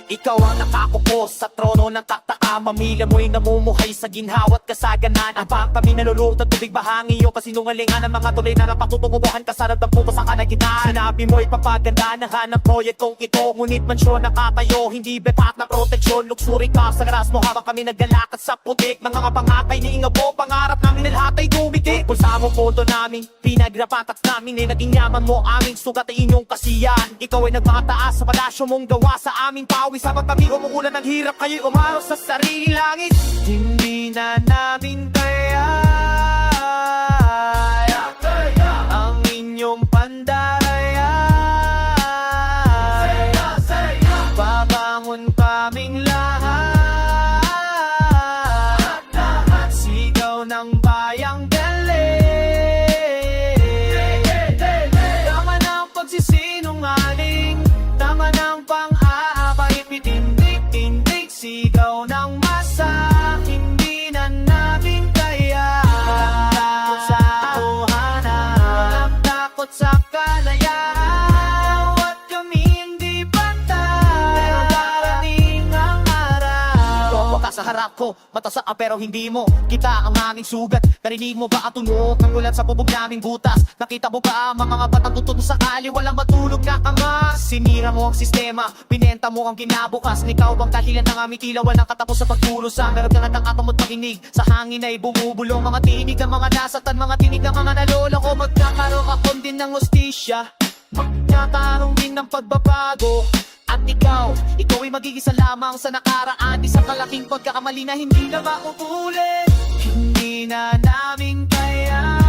Ikaw ang nakakupo sa trono ng taktaka. Mamila mo'y namumuhay sa ginhawa't kasaganan. Abang kami nalulutang tubig bahang iyong kasinungalingan. Ang mga tuloy na napatutungubuhan kasarap ng puto sa kanagitan. Sinabi mo'y papaganda ng hanang proyektong ito. Ngunit mansyon nakatayo, hindi bepat na proteksyon. Luksuri ka sa garas mo habang kami naglalakad sa putik. Ng mga pangakay ni Ingabo, pangarap namin lahat ay dumiti. Pulsa mo punto namin, pinagrapatas namin ay naging yaman mo. Aming sugat ay inyong kasiyan. Ikaw ay nagmataas sa palasyo mong gawa sa aming pawis. Habang kami umuulan ng hirap, kayo'y umaraw sa sariling langit. Hindi na namin kaya ang inyong pandaraya. Babangon kaming lahat, sigaw ng bayang galing. Tama ng pagsisinungaling, tama ng pang-aabay, pitindig-tindig, sigaw ng masa. Hindi na namin kaya. Takot sa tuhanan, takot sa kalayaan. Huwag kami hindi patay, pero darating ang araw. Tomo ka sa harap ko, mata sa pero hindi mo kita ang aming sugat. Narinig mo ba ang tunog ng ulan sa bubog naming butas? Nakita mo ba ang mga batang tutulog sa kali? Walang matulog na kama. Sinira mo ang sistema, pinenta mo ang kinabukas. Ikaw bang dahilan ng aming tila? Walang katapos sa pagtulusan. Meron ka ng atom at pakinig, sa hangin ay bumubulong. Mga tinig ng mga nasatan, mga tinig ng mga naloloko. Magkakaroon ako din ng hustisya, magkakaroon din ng pagbabago. At ikaw ay magigisa lamang sa nakaraan. Isang kalaking pagkakamali na hindi na mauulit. Hindi na namin kaya